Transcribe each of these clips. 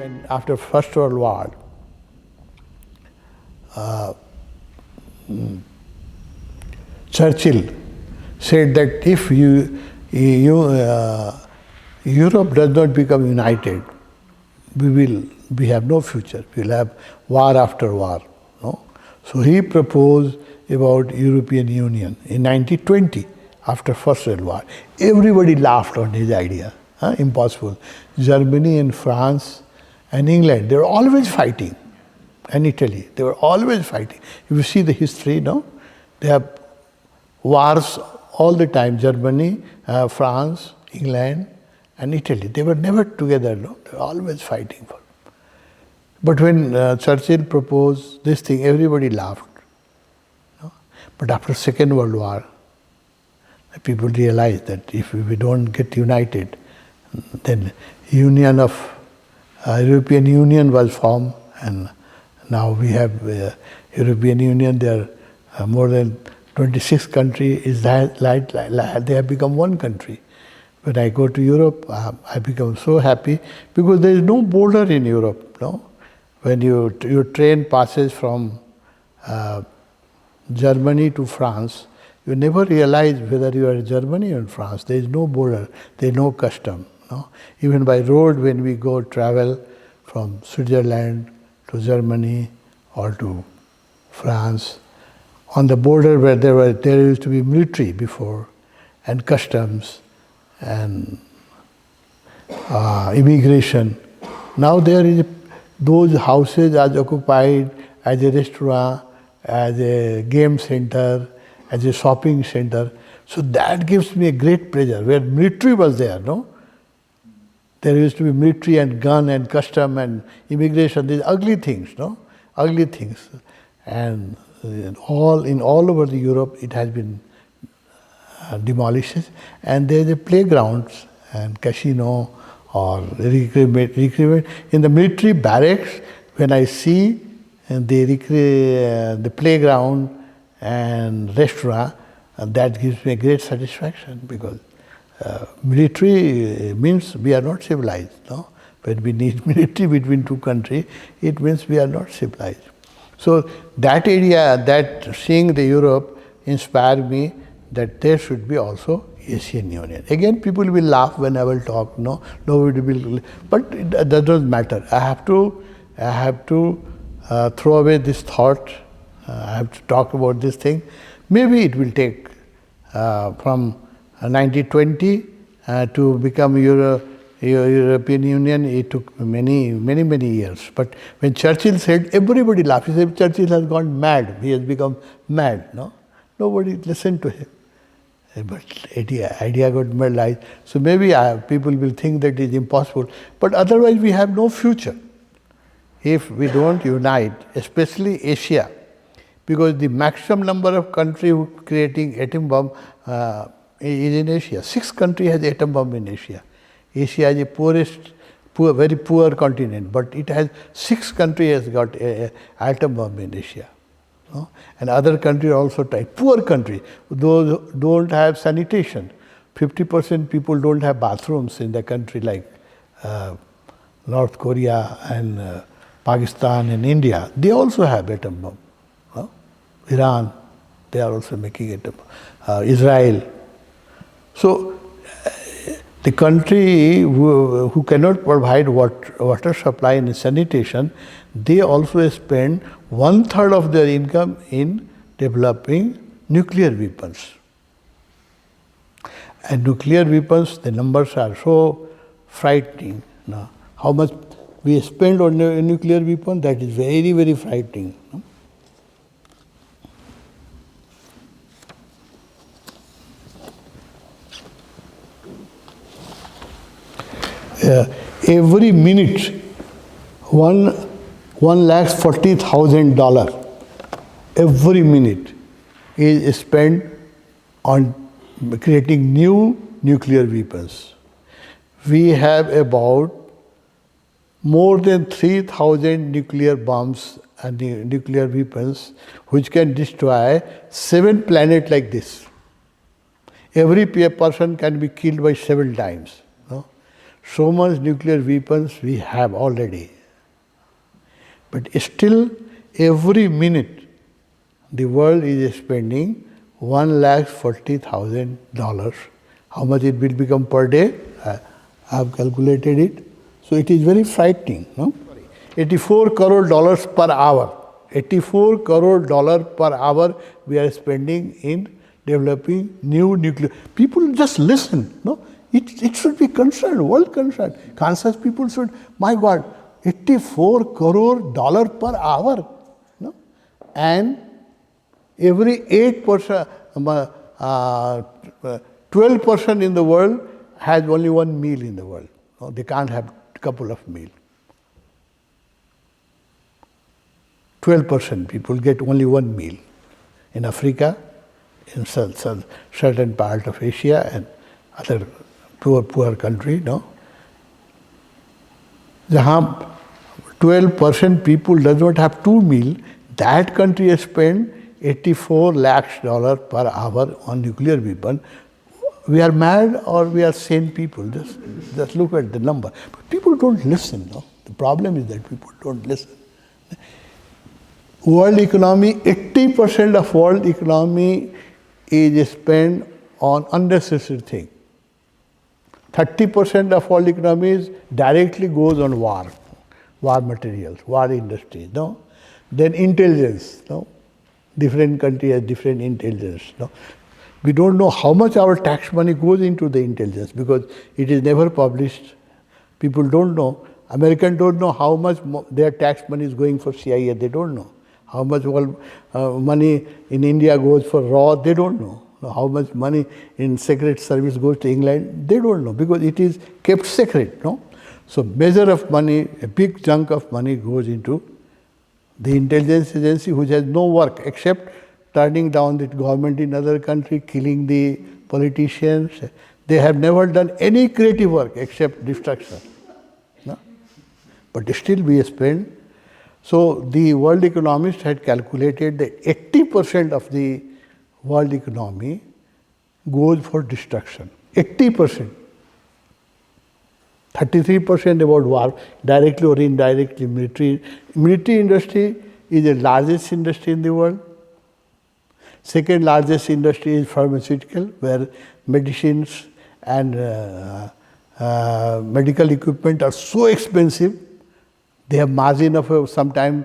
when after First World War, Churchill said that if Europe does not become united, we have no future. We'll have war after war. No? So he proposed about European Union in 1920 after First World War. Everybody laughed on his idea. Impossible. Germany and France and England, they were always fighting. And Italy, they were always fighting. If you see the history, no, they have wars all the time. Germany, France, England, and Italy. They were never together. No, they were always fighting for. But when Churchill proposed this thing, everybody laughed. No? But after Second World War, people realized that if we don't get united, then European Union was formed, and now we have European Union. There are more than 26 countries. They have become one country. When I go to Europe, I become so happy because there is no border in Europe. No, when your train passes from Germany to France, you never realize whether you are in Germany or in France. There is no border. There is no custom. No? Even by road, when we go travel from Switzerland to Germany or to France, on the border where there used to be military before, and customs and immigration. Now there is those houses are occupied as a restaurant, as a game center, as a shopping center. So that gives me a great pleasure. Where military was there, no? There used to be military and gun and custom and immigration, these ugly things, no? Ugly things. And all over the Europe, it has been demolished. And there is a playgrounds and casino or recreation. In the military barracks, when I see the playground and restaurant, that gives me a great satisfaction because military means we are not civilized. No? When we need military between two countries, it means we are not civilized. So that area, that seeing the Europe inspired me that there should be also Asian Union. Again, people will laugh when I will talk. No, nobody will. But that doesn't matter. I have to throw away this thought. I have to talk about this thing. Maybe it will take from 1920 to become European Union. It took many years. But when Churchill said, everybody laughed. He said, Churchill has gone mad. He has become mad. No, nobody listened to him. But idea got materialized. So maybe people will think that it is impossible. But otherwise, we have no future if we don't unite, especially Asia, because the maximum number of countries who are creating atom bomb is in Asia. 6 countries has atom bomb in Asia. Asia is a very poor continent, but it has 6 countries has got atom bomb in Asia. No? And other countries also try. Poor countries, those don't have sanitation. 50% people don't have bathrooms in the country like North Korea and Pakistan and India. They also have atom bomb. No? Iran, they are also making atom bomb. Israel. So the country who cannot provide water supply and sanitation, they also spend 1/3 of their income in developing nuclear weapons. And nuclear weapons, the numbers are so frightening. No? How much we spend on a nuclear weapon, that is very, very frightening. No? Every minute, $1,40,000 every minute is spent on creating new nuclear weapons. We have about more than 3,000 nuclear bombs and nuclear weapons which can destroy 7 planets like this. Every person can be killed by 7 times. No? So much nuclear weapons we have already. But still, every minute, the world is spending $1,40,000. How much it will become per day? I have calculated it. So it is very frightening. No? 84 crore dollars per hour. 84 crore dollars per hour we are spending in developing new nuclear. People just listen. No? It should be concerned, world concerned. Conscious people should, my God, 84 crore dollars per hour. No? And every 8%, 12% in the world has only one meal in the world. No? They can't have a couple of meals. 12% people get only one meal. In Africa, in certain part of Asia and other poor country, no? Jahan 12% people does not have two meal, that country spend 84 lakhs dollars per hour on nuclear weapon. We are mad or we are sane people? Just look at the number. But people don't listen. No? The problem is that people don't listen. World economy, 80% of world economy is spent on unnecessary things. 30% of world economy directly goes on war materials, war industry. No? Then intelligence. No? Different country has different intelligence. No? We don't know how much our tax money goes into the intelligence because it is never published. People don't know. Americans don't know how much their tax money is going for CIA. They don't know. How much money in India goes for RAW. They don't know. How much money in Secret Service goes to England. They don't know because it is kept secret. No? So measure of money, a big chunk of money goes into the intelligence agency which has no work except turning down the government in other country, killing the politicians. They have never done any creative work except destruction. No? But still we spend. So the world economists had calculated that 80% of the world economy goes for destruction. 80%. 33% about war, directly or indirectly military. Military industry is the largest industry in the world. Second largest industry is pharmaceutical, where medicines and medical equipment are so expensive. They have margin of sometimes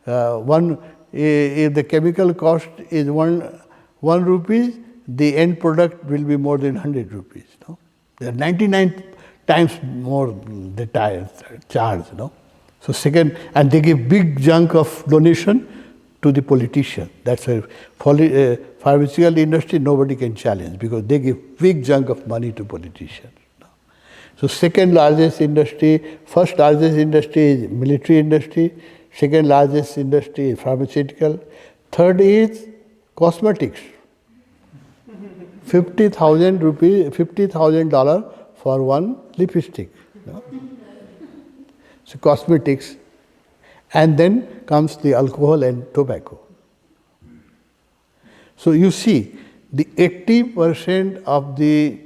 if the chemical cost is one rupees, the end product will be more than 100 rupees. No? They are 99 times more they charge. No? So second, and they give big chunk of donation to the politician. That's why pharmaceutical industry nobody can challenge because they give big chunk of money to politicians. No? So second largest industry, first largest industry is military industry, second largest industry is pharmaceutical, third is cosmetics. $50,000 for one lipstick. No? So cosmetics, and then comes the alcohol and tobacco. So you see, the 80% of the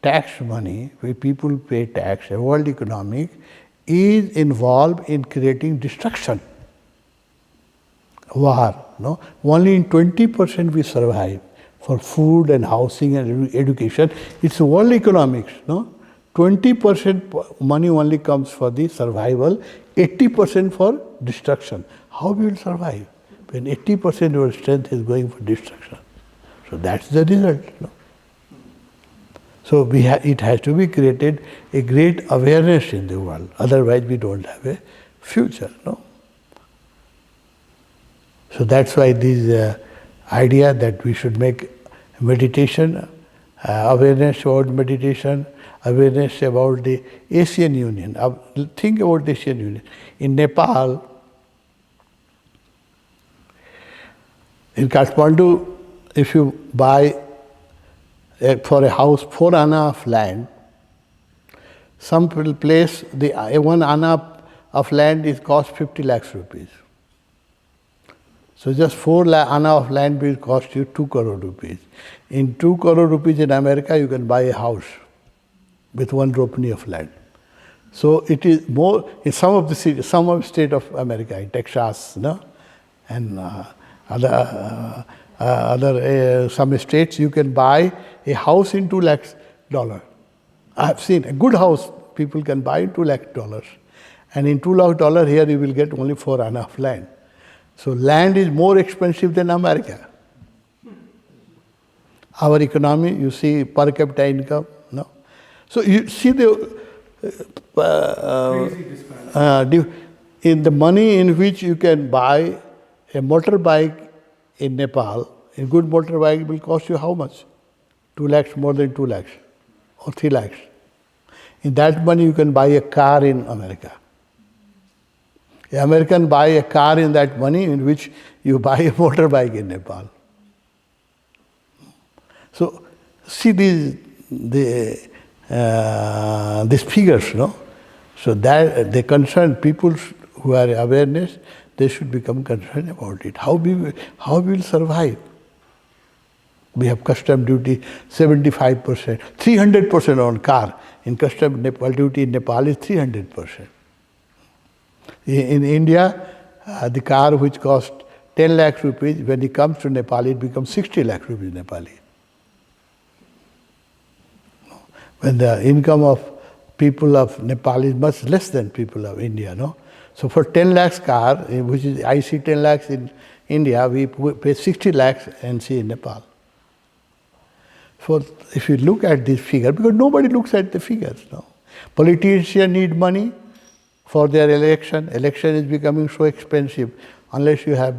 tax money, where people pay tax, world economic, is involved in creating destruction. War. No? Only in 20% we survive for food and housing and education. It's world economics. No? 20% money only comes for the survival, 80% for destruction. How we will survive when 80% of our strength is going for destruction? So that's the result. No? So it has to be created a great awareness in the world. Otherwise, we don't have a future. No? So that's why this idea that we should make meditation, awareness about meditation, awareness about the Asian Union. Think about the Asian Union. In Nepal, in Kathmandu, if you buy for a house 4 anna of land, some place the 1 anna of land is cost 50 lakhs rupees. So just 4 anna of land will cost you 2 crore rupees. In 2 crore rupees in America, you can buy a house with 1 ropni of land. So it is more in some of the cities, some of the state of America, in Texas, no, and other some states you can buy a house in $2 lakhs. I have seen a good house people can buy in $2 lakhs, and in $2 lakhs here you will get only 4.5 land. So land is more expensive than America. Our economy, you see, per capita income, no. So you see the in the money in which you can buy a motorbike in Nepal, a good motorbike will cost you how much? 2 lakhs, more than 2 lakhs, or 3 lakhs. In that money you can buy a car in America. The American buy a car in that money in which you buy a motorbike in Nepal. So see these figures, no? So that they concern people who are awareness, they should become concerned about it. How we will survive? We have custom duty 75%, 300% on car. In custom duty in Nepal is 300%. In India, the car which cost 10 lakhs rupees, when it comes to Nepal, it becomes 60 lakhs rupees Nepali. When the income of people of Nepal is much less than people of India, no? So for 10 lakhs car, which is I see 10 lakhs in India, we pay 60 lakhs and see in Nepal. So if you look at this figure, because nobody looks at the figures, no? Politicians need money for their election. Election is becoming so expensive. Unless you have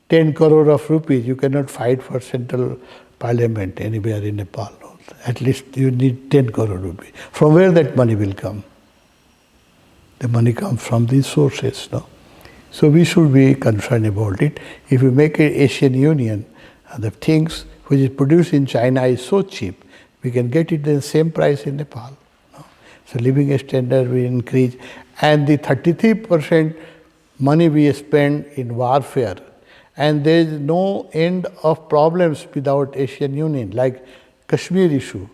10 crore of rupees, you cannot fight for central parliament anywhere in Nepal. No? At least you need 10 crore rupees. From where that money will come? The money comes from these sources. No? So we should be concerned about it. If we make an Asian Union, the things which is produced in China is so cheap, we can get it at the same price in Nepal. No? So living standard will increase. And the 33% money we spend in warfare, and there is no end of problems without Asian Union, like Kashmir issue.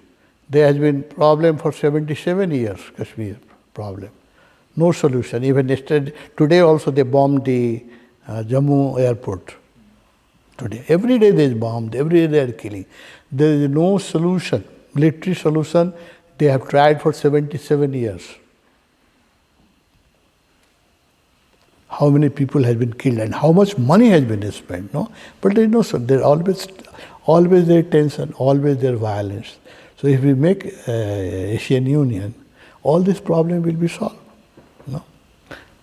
There has been problem for 77 years, Kashmir problem. No solution. Even yesterday, today also they bombed the Jammu airport. Today, every day there is bombed, every day they are killing. There is no solution, military solution. They have tried for 77 years. How many people have been killed and how much money has been spent, no? But there is no, there is always there tension, always there violence. So if we make Asian Union, all this problem will be solved. No?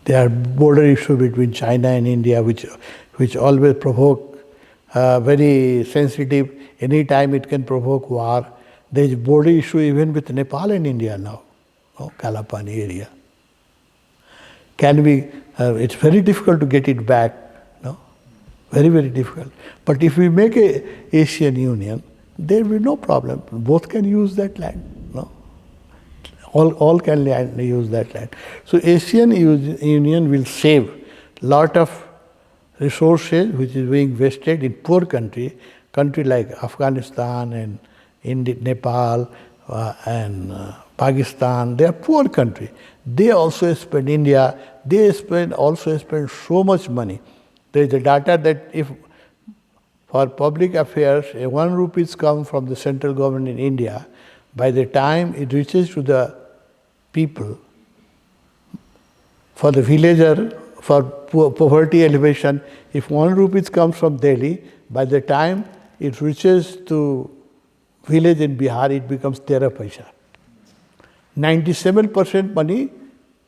There are border issues between China and India, which always provoke very sensitive. Any time it can provoke war. There is border issue even with Nepal and India now, no? Kalapani area. Can we? It's very difficult to get it back. No, very very difficult. But if we make a Asian Union, there will be no problem. Both can use that land. No, all can use that land. So Asian Union will save lot of resources which is being wasted in poor country like Afghanistan and Nepal and Pakistan. They are poor country. They also spend India. They also spend so much money. There is a data that if for public affairs, 1 rupees come from the central government in India, by the time it reaches to the people, for the villager, for poverty elevation, if 1 rupees comes from Delhi, by the time it reaches to village in Bihar, it becomes 13 paisa. 97% money,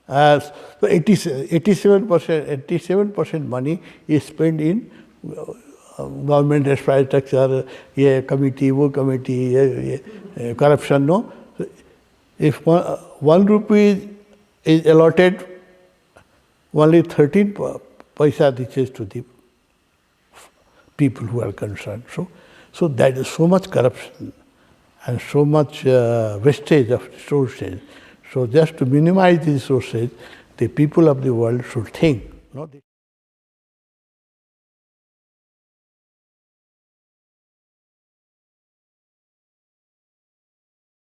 87% money is spent in government infrastructure, committee, corruption. No, if 1 rupee is allotted, only 13 paisa reaches to the people who are concerned. So that is so much corruption and so much wastage of resources. So just to minimize these resources, the people of the world should think. No?